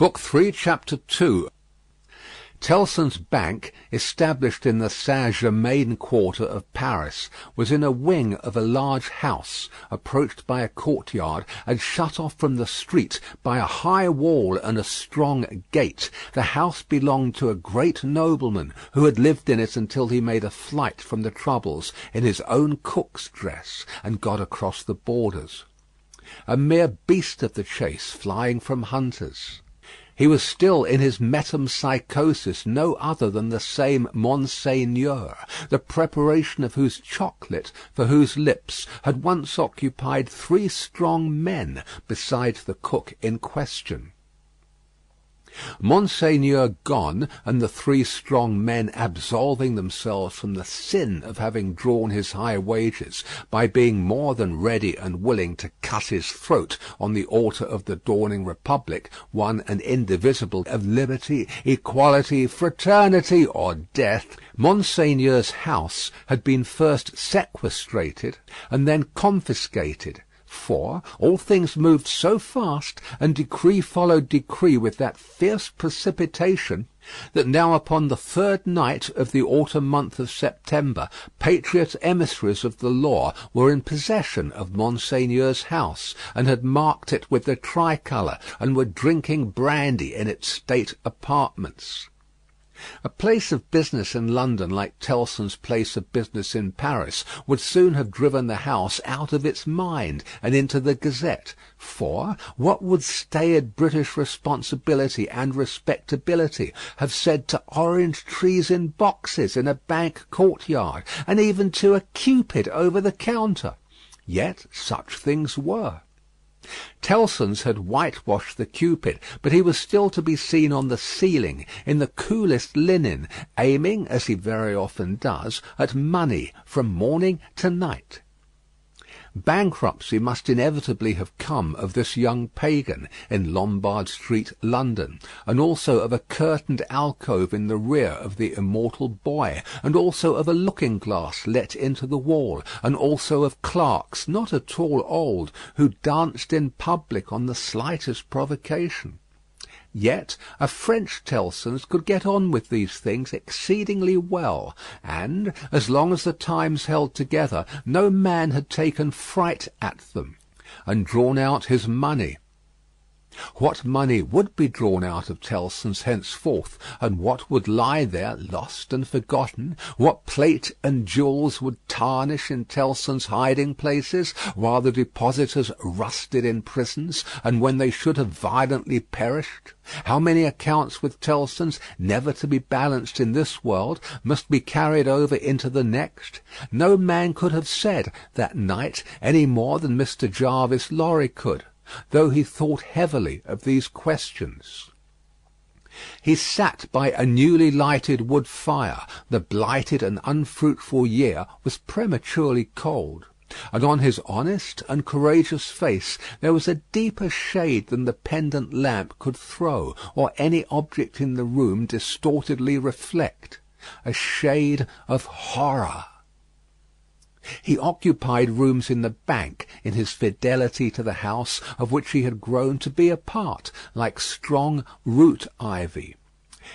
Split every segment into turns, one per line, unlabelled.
Bk3 Ch02. Tellson's bank, established in the Saint-Germain quarter of Paris, was in a wing of a large house, approached by a courtyard, and shut off from the street by a high wall and a strong gate. The house belonged to a great nobleman, who had lived in it until he made a flight from the troubles in his own cook's dress, and got across the borders. A mere beast of the chase, flying from hunters. He was still in his metempsychosis, no other than the same Monseigneur, the preparation of whose chocolate, for whose lips, had once occupied 3 strong men, besides the cook in question. Monseigneur gone, and the 3 strong men absolving themselves from the sin of having drawn his high wages by being more than ready and willing to cut his throat on the altar of the dawning republic, one and indivisible, of liberty, equality, fraternity, or death, Monseigneur's house had been first sequestrated and then confiscated. For all things moved so fast, and decree followed decree with that fierce precipitation, that now upon the 3rd night of the autumn month of September, patriot emissaries of the law were in possession of Monseigneur's house, and had marked it with the tricolour, and were drinking brandy in its state apartments. A place of business in London like Tellson's place of business in Paris would soon have driven the house out of its mind and into the Gazette, for what would staid British responsibility and respectability have said to orange trees in boxes in a bank courtyard, and even to a Cupid over the counter? Yet such things were. Tellson's had whitewashed the Cupid, but he was still to be seen on the ceiling, in the coolest linen, aiming, as he very often does, at money from morning to night. Bankruptcy must inevitably have come of this young pagan in Lombard Street, London, and also of a curtained alcove in the rear of the immortal boy, and also of a looking-glass let into the wall, and also of clerks, not at all old, who danced in public on the slightest provocation. Yet a French Tellson's could get on with these things exceedingly well, and, as long as the Times held together, no man had taken fright at them, and drawn out his money. What money would be drawn out of Tellson's henceforth, and what would lie there lost and forgotten? What plate and jewels would tarnish in Tellson's hiding places, while the depositors rusted in prisons, and when they should have violently perished? How many accounts with Tellson's, never to be balanced in this world, must be carried over into the next? No man could have said that night any more than Mr. Jarvis Lorry could, though he thought heavily of these questions. He sat by a newly lighted wood fire. The blighted and unfruitful year was prematurely cold, and on his honest and courageous face there was a deeper shade than the pendant lamp could throw, or any object in the room distortedly reflect. A shade of horror. He occupied rooms in the bank in his fidelity to the house of which he had grown to be a part, like strong root ivy.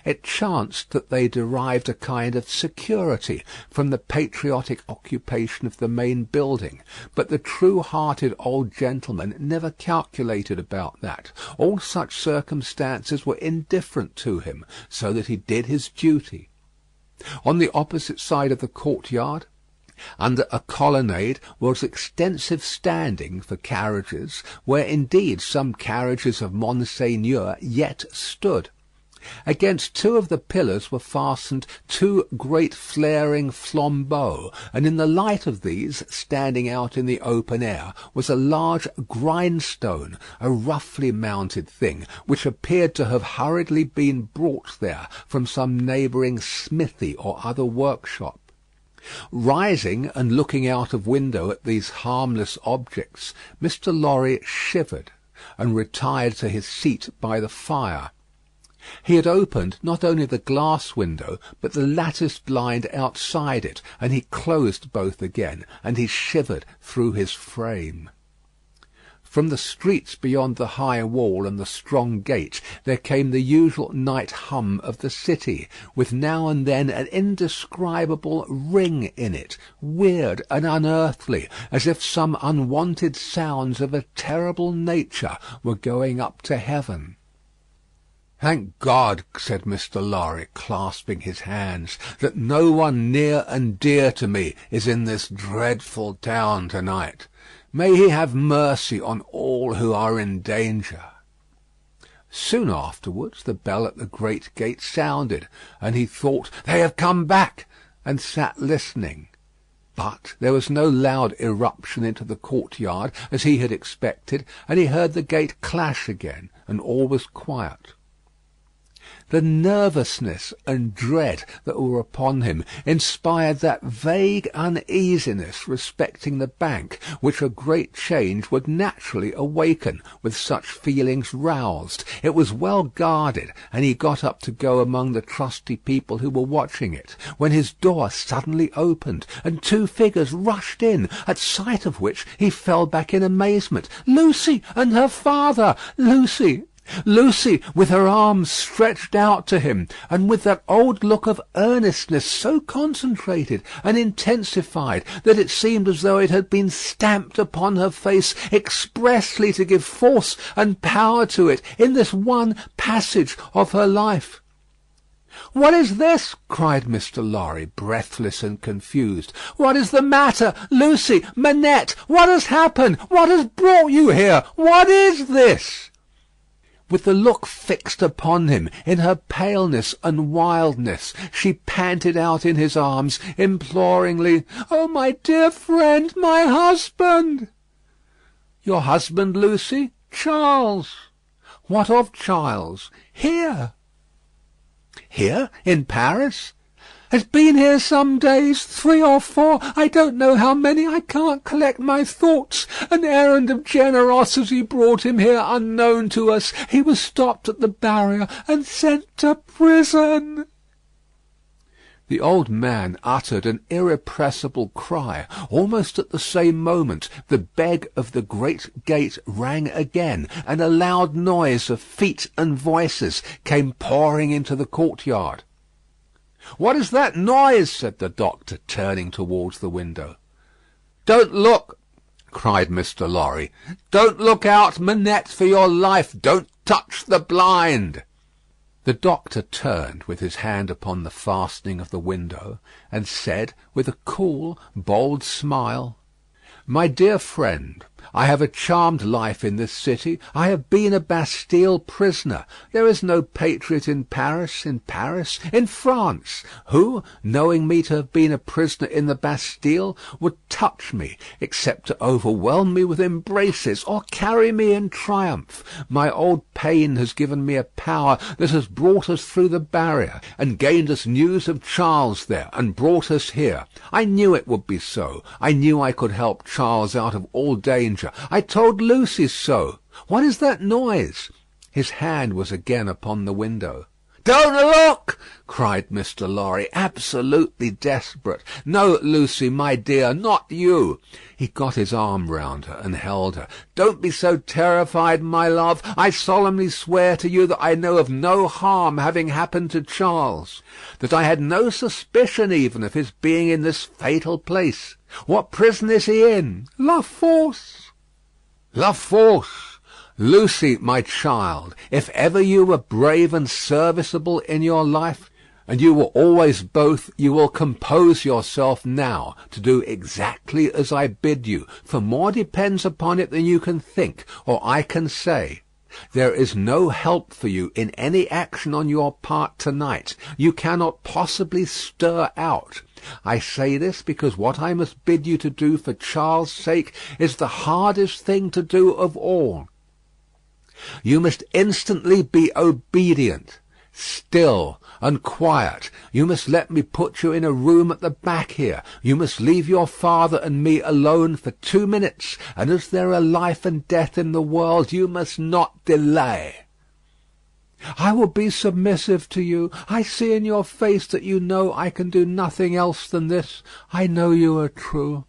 It chanced that they derived a kind of security from the patriotic occupation of the main building, but the true-hearted old gentleman never calculated about that. All such circumstances were indifferent to him, so that he did his duty. On the opposite side of the courtyard, under a colonnade, was extensive standing for carriages, where indeed some carriages of Monseigneur yet stood. Against 2 of the pillars were fastened 2 great flaring flambeaux, and in the light of these, standing out in the open air, was a large grindstone, a roughly mounted thing, which appeared to have hurriedly been brought there from some neighbouring smithy or other workshop. Rising and looking out of window at these harmless objects, Mr. Lorry shivered, and retired to his seat by the fire. He had opened not only the glass window, but the lattice blind outside it, and he closed both again, and he shivered through his frame. From the streets beyond the high wall and the strong gate there came the usual night hum of the city, with now and then an indescribable ring in it, weird and unearthly, as if some unwonted sounds of a terrible nature were going up to heaven. "Thank God," said Mr. Lorry, clasping his hands, "that no one near and dear to me is in this dreadful town to-night. May he have mercy on all who are in danger." Soon afterwards the bell at the great gate sounded, and he thought, "They have come back," and sat listening. But there was no loud irruption into the courtyard, as he had expected, and he heard the gate clash again, and all was quiet. The nervousness and dread that were upon him inspired that vague uneasiness respecting the bank which a great change would naturally awaken with such feelings roused. It was well guarded, and he got up to go among the trusty people who were watching it, when his door suddenly opened, and two figures rushed in, at sight of which he fell back in amazement. Lucy and her father! Lucy, with her arms stretched out to him, and with that old look of earnestness so concentrated and intensified that it seemed as though it had been stamped upon her face expressly to give force and power to it in this one passage of her life. "What is this?" cried Mr. Lorry, breathless and confused. "What is the matter? Lucy, Manette, what has happened? What has brought you here? What is this?" With the look fixed upon him, in her paleness and wildness, she panted out in his arms, imploringly, "Oh, my dear friend, my husband!" "Your husband, Lucy?" "Charles." "What of Charles?" "Here." "Here? In Paris?" "Has been here some days, 3 or 4, I don't know how many, I can't collect my thoughts. An errand of generosity brought him here unknown to us. He was stopped at the barrier and sent to prison." The old man uttered an irrepressible cry. Almost at the same moment the beg of the great gate rang again, and a loud noise of feet and voices came pouring into the courtyard. "What is that noise?" said the doctor, turning towards the window. "Don't look!" cried Mr. Lorry. "Don't look out, Manette, for your life. Don't touch the blind." The doctor turned, with his hand upon the fastening of the window, and said, with a cool, bold smile, "My dear friend, I have a charmed life in this city. I have been a Bastille prisoner. There is no patriot in Paris, in France, who, knowing me to have been a prisoner in the Bastille, would touch me, except to overwhelm me with embraces, or carry me in triumph. My old pain has given me a power that has brought us through the barrier, and gained us news of Charles there, and brought us here. I knew it would be so. I knew I could help Charles out of all danger. I told Lucy so. What is that noise?" His hand was again upon the window. "Don't look!" cried Mr. Lorry, absolutely desperate. "No, Lucy, my dear, not you." He got his arm round her and held her. "Don't be so terrified, my love. I solemnly swear to you that I know of no harm having happened to Charles; that I had no suspicion even of his being in this fatal place. What prison is he in?" "La Force." "La Force! Lucy, my child, if ever you were brave and serviceable in your life, and you were always both, you will compose yourself now to do exactly as I bid you, for more depends upon it than you can think, or I can say. There is no help for you in any action on your part to-night. You cannot possibly stir out. I say this because what I must bid you to do for Charles' sake is the hardest thing to do of all. You must instantly be obedient, still and quiet. You must let me put you in a room at the back here. You must leave your father and me alone for 2 minutes, and as there are life and death in the world, you must not delay." "I will be submissive to you. I see in your face that you know I can do nothing else than this. I know you are true."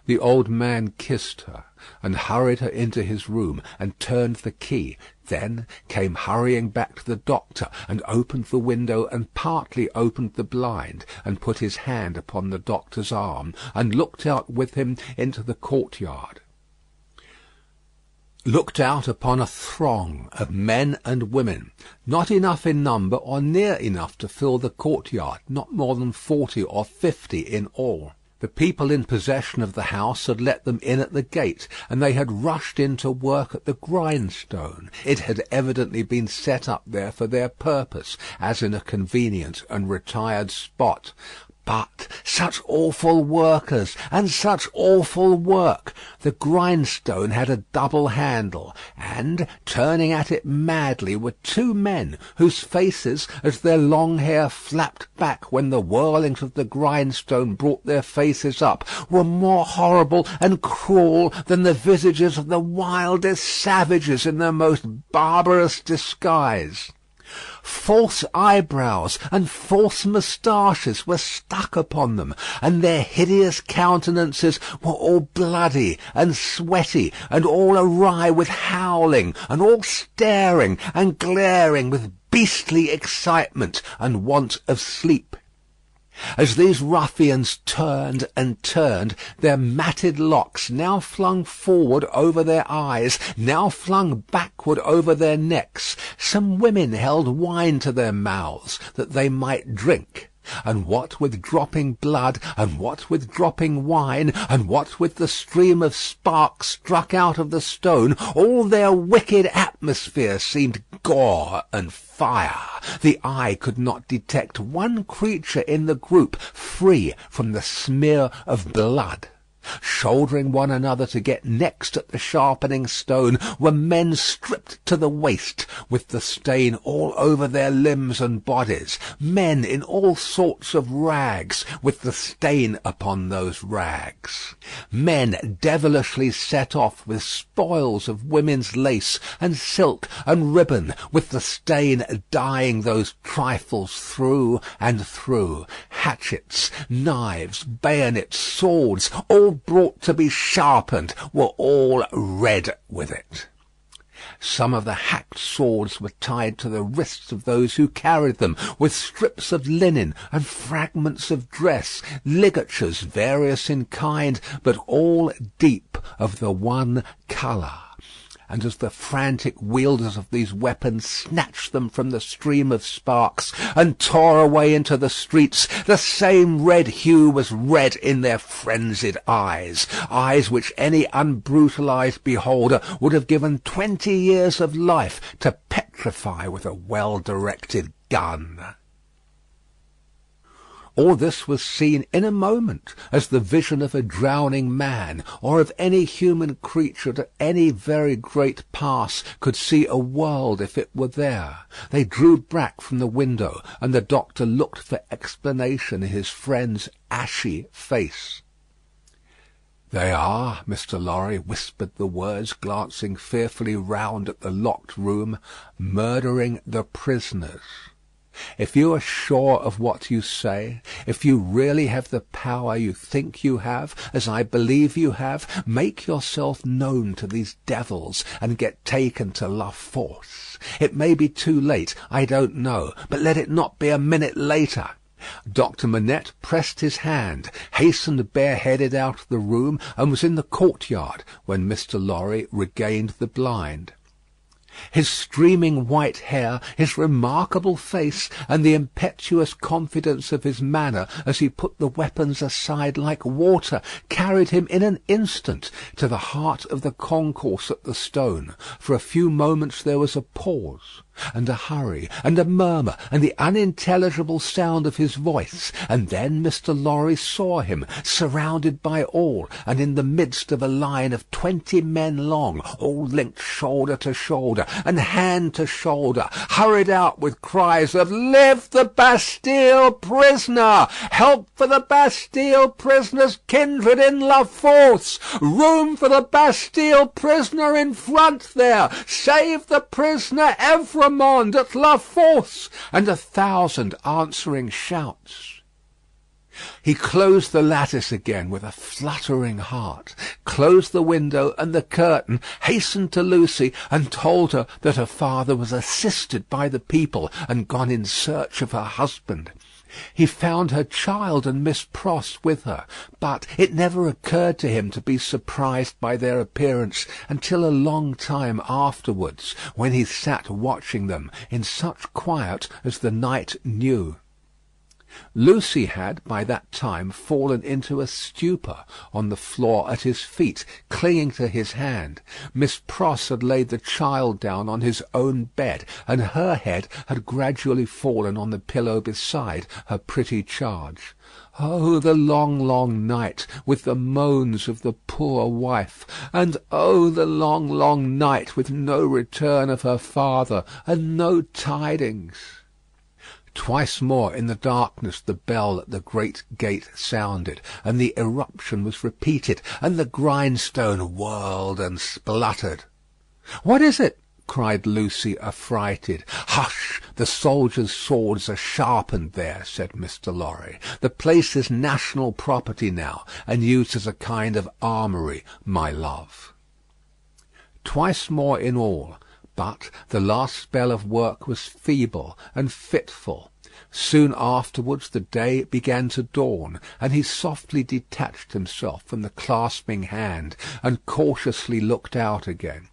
The old man kissed her, and hurried her into his room, and turned the key, then came hurrying back to the doctor, and opened the window and partly opened the blind, and put his hand upon the doctor's arm, and looked out with him into the courtyard. Looked out upon a throng of men and women, not enough in number or near enough to fill the courtyard, not more than 40 or 50 in all. The people in possession of the house had let them in at the gate, and they had rushed in to work at the grindstone. It had evidently been set up there for their purpose, as in a convenient and retired spot. But such awful workers, and such awful work! The grindstone had a double handle, and, turning at it madly, were two men, whose faces, as their long hair flapped back when the whirlings of the grindstone brought their faces up, were more horrible and cruel than the visages of the wildest savages in their most barbarous disguise. False eyebrows and false moustaches were stuck upon them, and their hideous countenances were all bloody and sweaty, and all awry with howling, and all staring and glaring with beastly excitement and want of sleep. As these ruffians turned and turned, their matted locks now flung forward over their eyes, now flung backward over their necks. Some women held wine to their mouths, that they might drink. And what with dropping blood, and what with dropping wine, and what with the stream of sparks struck out of the stone, all their wicked atmosphere seemed gore and fire. The eye could not detect one creature in the group free from the smear of blood. Shouldering one another to get next at the sharpening stone were men stripped to the waist, with the stain all over their limbs and bodies, men in all sorts of rags, with the stain upon those rags, men devilishly set off with spoils of women's lace and silk and ribbon, with the stain dyeing those trifles through and through, hatchets, knives, bayonets, swords, all brought to be sharpened, were all red with it. Some of the hacked swords were tied to the wrists of those who carried them, with strips of linen and fragments of dress, ligatures various in kind, but all deep of the one colour. And as the frantic wielders of these weapons snatched them from the stream of sparks and tore away into the streets, the same red hue was red in their frenzied eyes, eyes which any unbrutalized beholder would have given 20 years of life to petrify with a well-directed gun. All this was seen in a moment, as the vision of a drowning man, or of any human creature at any very great pass could see a world if it were there. They drew back from the window, and the doctor looked for explanation in his friend's ashy face. "They are," Mr. Lorry whispered the words, glancing fearfully round at the locked room, "murdering the prisoners. If you are sure of what you say, if you really have the power you think you have, as I believe you have, make yourself known to these devils and get taken to La Force. It may be too late, I don't know, but let it not be a minute later." Dr. Manette pressed his hand, hastened bareheaded out of the room, and was in the courtyard when Mr. Lorry regained the blind. His streaming white hair, his remarkable face, and the impetuous confidence of his manner as he put the weapons aside like water, carried him in an instant to the heart of the concourse at the stone. For a few moments there was a pause, and a hurry, and a murmur, and the unintelligible sound of his voice, and then Mr. Lorry saw him, surrounded by all, and in the midst of a line of 20 men long, all linked shoulder to shoulder, and hand to shoulder, hurried out with cries of "Live the Bastille prisoner! Help for the Bastille prisoner's kindred in La Force! Room for the Bastille prisoner in front there! Save the prisoner Evrémonde at La Force!" and 1,000 answering shouts. He closed the lattice again with a fluttering heart, closed the window and the curtain, hastened to Lucy, and told her that her father was assisted by the people and gone in search of her husband. He found her child and Miss Pross with her, but it never occurred to him to be surprised by their appearance until a long time afterwards, when he sat watching them in such quiet as the night knew. Lucy had by that time fallen into a stupor on the floor at his feet, clinging to his hand. Miss Pross had laid the child down on his own bed, and her head had gradually fallen on the pillow beside her pretty charge. Oh, the long, long night, with the moans of the poor wife, and oh, the long, long night, with no return of her father, and no tidings. Twice more in the darkness the bell at the great gate sounded, and the eruption was repeated, and the grindstone whirled and spluttered. "What is it?" cried Lucy, affrighted. "Hush! The soldiers' swords are sharpened there," said Mr. Lorry. "The place is national property now, and used as a kind of armoury, my love." Twice more in all. But the last spell of work was feeble and fitful. Soon afterwards the day began to dawn, and he softly detached himself from the clasping hand, and cautiously looked out again.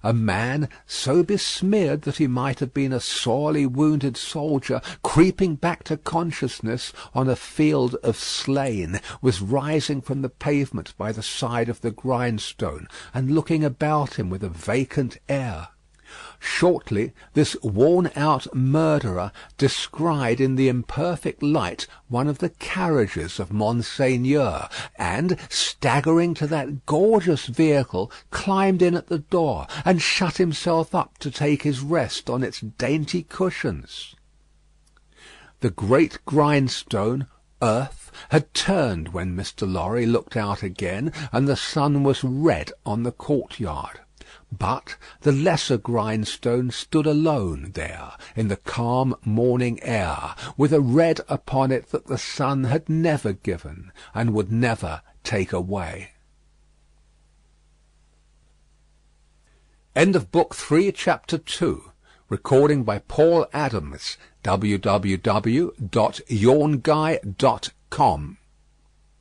A man, so besmeared that he might have been a sorely wounded soldier, creeping back to consciousness on a field of slain, was rising from the pavement by the side of the grindstone, and looking about him with a vacant air. Shortly this worn-out murderer descried in the imperfect light one of the carriages of Monseigneur, and, staggering to that gorgeous vehicle, climbed in at the door, and shut himself up to take his rest on its dainty cushions. The great grindstone, earth, had turned when Mr. Lorry looked out again, and the sun was red on the courtyard. But the lesser grindstone stood alone there in the calm morning air, with a red upon it that the sun had never given and would never take away. End of Book 3, Chapter 2. Recording by Paul Adams. www.yawnguy.com